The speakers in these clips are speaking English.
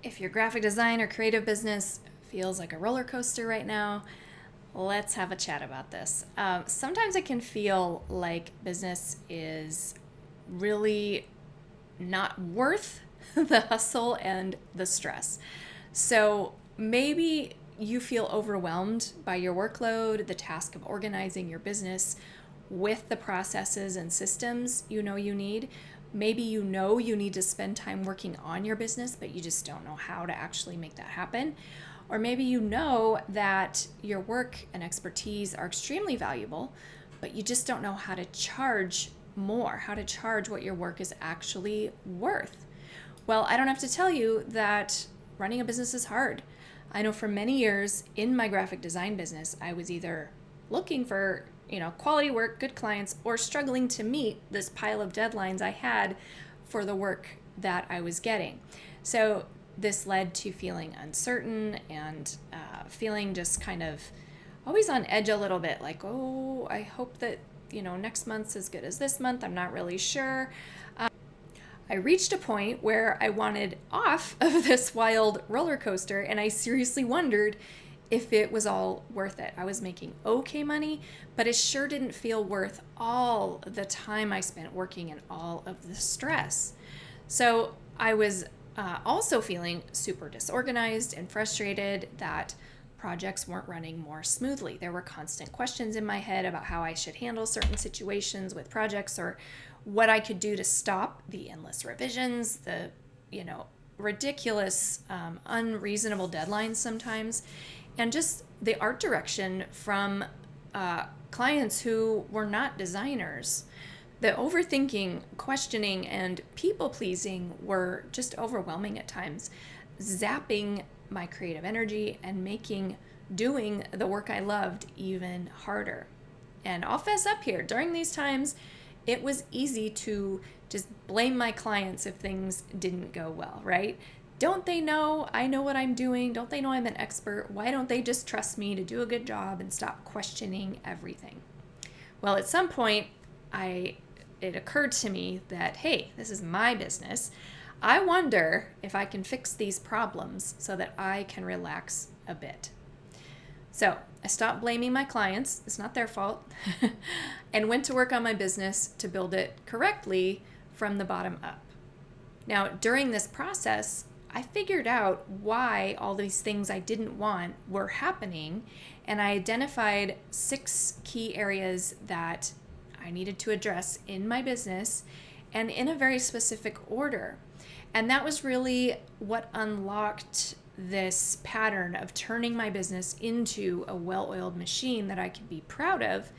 If your graphic design or creative business feels like a roller coaster right now, let's have a chat about this. Sometimes it can feel like business is really not worth the hustle and the stress. So maybe you feel overwhelmed by your workload, the task of organizing your business with the processes and systems you need. Maybe you need to spend time working on your business, but you just don't know how to actually make that happen. Or maybe you know that your work and expertise are extremely valuable, but you just don't know how to charge more, how to charge what your work is actually worth. Well, I don't have to tell you that running a business is hard. I know for many years in my graphic design business, I was either looking for quality work, good clients, or struggling to meet this pile of deadlines I had for the work that I was getting. So this led to feeling uncertain and feeling just kind of always on edge a little bit, like, oh, I hope that next month's as good as this month. I'm not really sure. I reached a point where I wanted off of this wild roller coaster, and I seriously wondered if it was all worth it. I was making okay money, but it sure didn't feel worth all the time I spent working and all of the stress. So I was also feeling super disorganized and frustrated that projects weren't running more smoothly. There were constant questions in my head about how I should handle certain situations with projects, or what I could do to stop the endless revisions, the ridiculous, unreasonable deadlines sometimes, and just the art direction from clients who were not designers. The overthinking, questioning, and people pleasing were just overwhelming at times, zapping my creative energy and making doing the work I loved even harder. And I'll fess up here, during these times, it was easy to just blame my clients if things didn't go well, right? Don't they know I know what I'm doing? Don't they know I'm an expert? Why don't they just trust me to do a good job and stop questioning everything? Well, at some point, it occurred to me that, hey, this is my business. I wonder if I can fix these problems so that I can relax a bit. So I stopped blaming my clients, it's not their fault, and went to work on my business to build it correctly from the bottom up. Now, during this process, I figured out why all these things I didn't want were happening, and I identified 6 key areas that I needed to address in my business, and in a very specific order. And that was really what unlocked this pattern of turning my business into a well-oiled machine that I could be proud of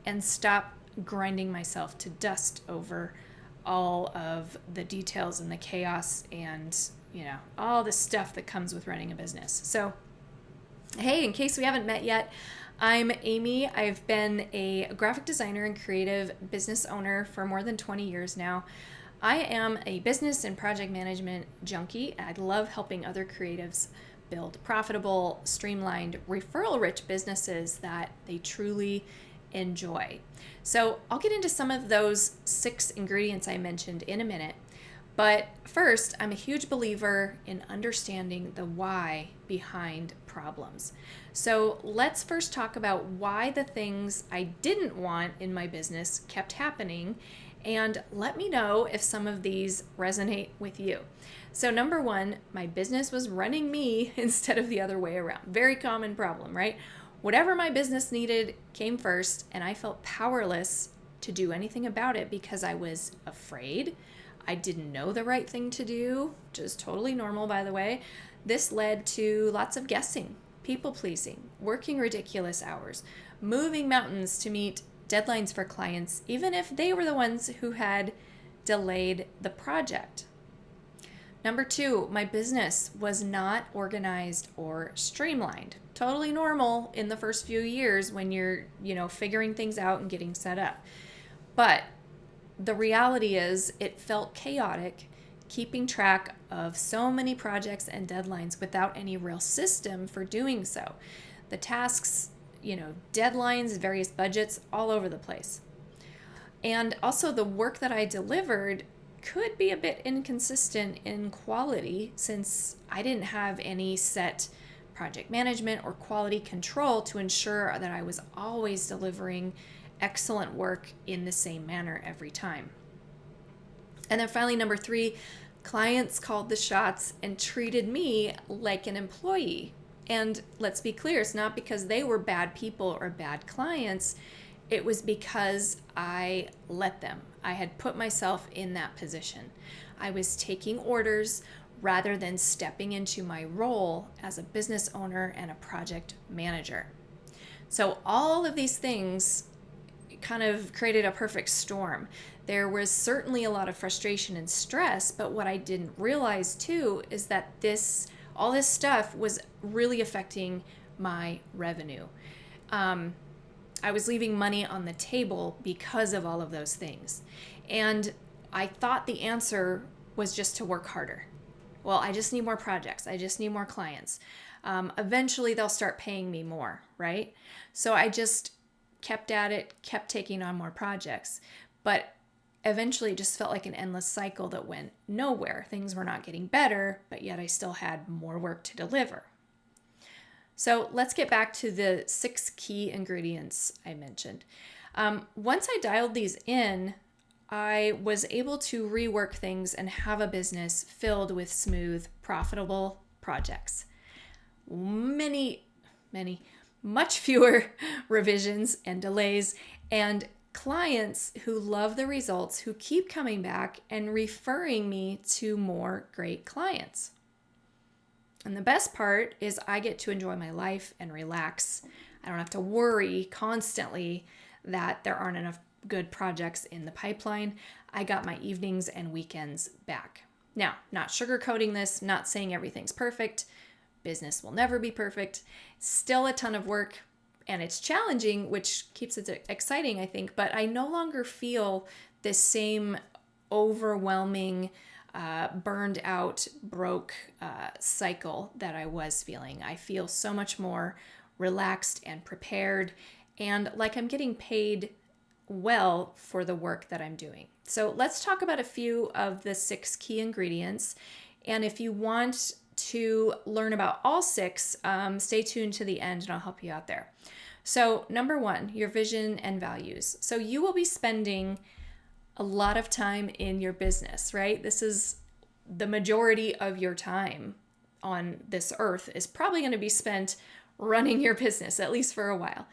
and stop grinding myself to dust over all of the details and the chaos and, all the stuff that comes with running a business. So, hey, in case we haven't met yet, I'm Amy. I've been a graphic designer and creative business owner for more than 20 years now. I am a business and project management junkie. I love helping other creatives build profitable, streamlined, referral-rich businesses that they truly enjoy. So I'll get into some of those 6 ingredients I mentioned in a minute. But first, I'm a huge believer in understanding the why behind problems. So let's first talk about why the things I didn't want in my business kept happening, and let me know if some of these resonate with you. So number 1, my business was running me instead of the other way around. Very common problem, right? Whatever my business needed came first, and I felt powerless to do anything about it because I was afraid. I didn't know the right thing to do, which is totally normal, by the way. This led to lots of guessing, people pleasing, working ridiculous hours, moving mountains to meet deadlines for clients, even if they were the ones who had delayed the project. Number 2, my business was not organized or streamlined. Totally normal in the first few years when you're, figuring things out and getting set up. But the reality is it felt chaotic, keeping track of so many projects and deadlines without any real system for doing so. The tasks, deadlines, various budgets all over the place. And also the work that I delivered could be a bit inconsistent in quality since I didn't have any set project management or quality control to ensure that I was always delivering excellent work in the same manner every time. And then finally, number 3, clients called the shots and treated me like an employee. And let's be clear, it's not because they were bad people or bad clients. It was because I let them. I had put myself in that position. I was taking orders rather than stepping into my role as a business owner and a project manager. So all of these things kind of created a perfect storm. There was certainly a lot of frustration and stress, but what I didn't realize too is that all this stuff was really affecting my revenue. I was leaving money on the table because of all of those things. And I thought the answer was just to work harder. Well, I just need more projects. I just need more clients. Eventually they'll start paying me more, right? So I just kept at it, kept taking on more projects. But eventually it just felt like an endless cycle that went nowhere. Things were not getting better, but yet I still had more work to deliver. So let's get back to the 6 key ingredients I mentioned. Once I dialed these in, I was able to rework things and have a business filled with smooth, profitable projects. Much fewer revisions and delays, and clients who love the results, who keep coming back and referring me to more great clients. And the best part is I get to enjoy my life and relax. I don't have to worry constantly that there aren't enough good projects in the pipeline. I got my evenings and weekends back. Now, not sugarcoating this, not saying everything's perfect. Business will never be perfect. Still a ton of work, and it's challenging, which keeps it exciting, I think. But I no longer feel this same overwhelming burned out, broke cycle that I was feeling. I feel so much more relaxed and prepared and like I'm getting paid well for the work that I'm doing. So let's talk about a few of the 6 key ingredients. And if you want to learn about all 6, stay tuned to the end and I'll help you out there. So number 1, your vision and values. So you will be spending a lot of time in your business, right? This is the majority of your time on this earth is probably going to be spent running your business, at least for a while.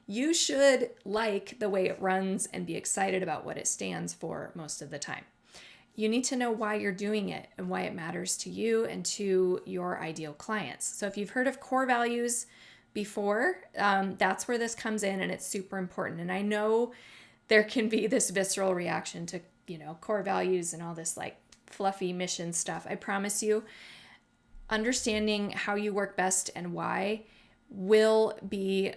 You should like the way it runs and be excited about what it stands for most of the time. You need to know why you're doing it and why it matters to you and to your ideal clients. So if you've heard of core values before, that's where this comes in, and it's super important. And I know there can be this visceral reaction to, core values and all this like fluffy mission stuff. I promise you, understanding how you work best and why will be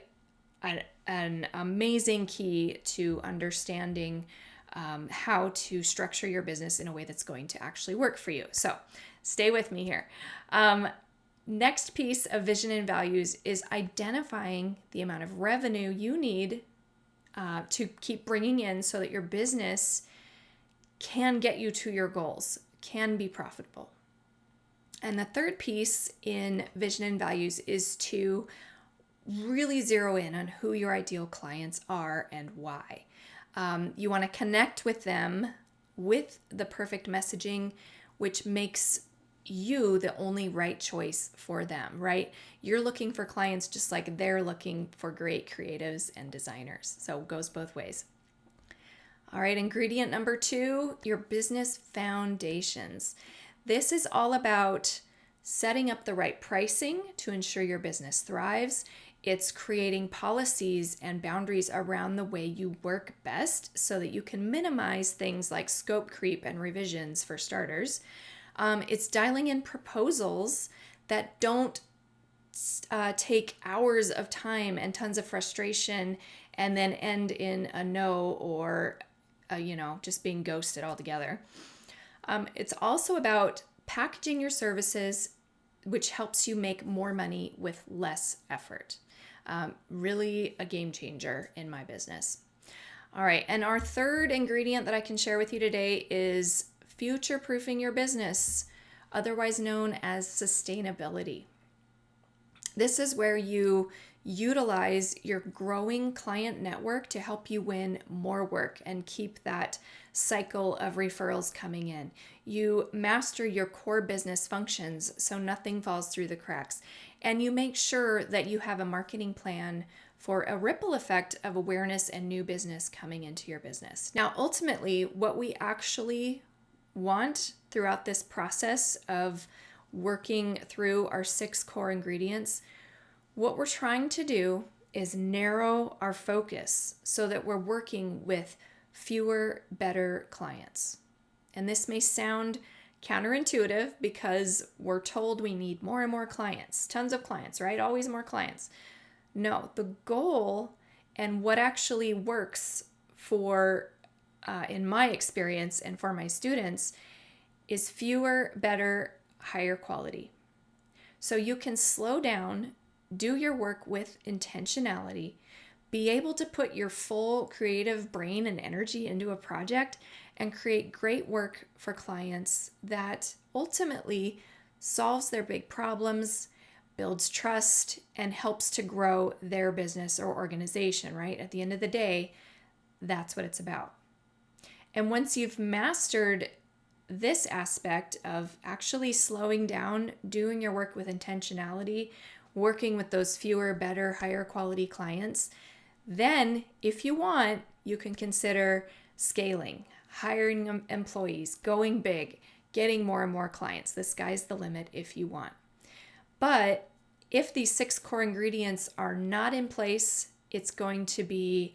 an amazing key to understanding how to structure your business in a way that's going to actually work for you. So stay with me here. Next piece of vision and values is identifying the amount of revenue you need to keep bringing in so that your business can get you to your goals, can be profitable. And the third piece in vision and values is to really zero in on who your ideal clients are and why. You want to connect with them with the perfect messaging, which makes you the only right choice for them, right? You're looking for clients just like they're looking for great creatives and designers. So it goes both ways. All right, ingredient number 2, your business foundations. This is all about setting up the right pricing to ensure your business thrives. It's creating policies and boundaries around the way you work best so that you can minimize things like scope creep and revisions for starters. It's dialing in proposals that don't take hours of time and tons of frustration and then end in a no or, just being ghosted altogether. It's also about packaging your services, which helps you make more money with less effort. Really a game changer in my business. All right, and our third ingredient that I can share with you today is future-proofing your business, otherwise known as sustainability. This is where you utilize your growing client network to help you win more work and keep that cycle of referrals coming in. You master your core business functions so nothing falls through the cracks. And you make sure that you have a marketing plan for a ripple effect of awareness and new business coming into your business. Now, ultimately, what we actually want throughout this process of working through our 6 core ingredients, what we're trying to do is narrow our focus so that we're working with fewer, better clients. And this may sound counterintuitive because we're told we need more and more clients, tons of clients, right? Always more clients. No, the goal and what actually works for, in my experience and for my students, is fewer, better, higher quality. So you can slow down, do your work with intentionality, be able to put your full creative brain and energy into a project and create great work for clients that ultimately solves their big problems, builds trust, and helps to grow their business or organization, right? At the end of the day, that's what it's about. And once you've mastered this aspect of actually slowing down, doing your work with intentionality, working with those fewer, better, higher quality clients, then if you want, you can consider scaling, hiring employees, going big, getting more and more clients. The sky's the limit if you want. But if these 6 core ingredients are not in place, it's going to be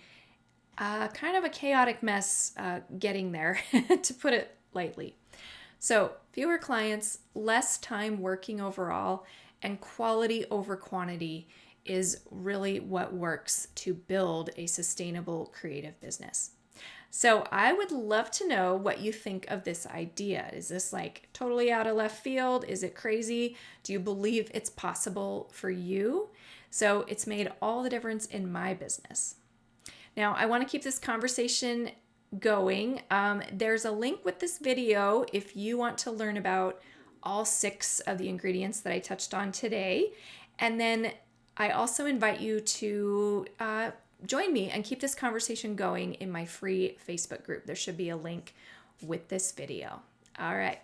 kind of a chaotic mess getting there, to put it lightly. So fewer clients, less time working overall, and quality over quantity is really what works to build a sustainable creative business. So I would love to know what you think of this idea. Is this like totally out of left field? Is it crazy? Do you believe it's possible for you? So it's made all the difference in my business. Now, I want to keep this conversation going. There's a link with this video if you want to learn about all 6 of the ingredients that I touched on today. And then I also invite you to join me and keep this conversation going in my free Facebook group. There should be a link with this video. All right.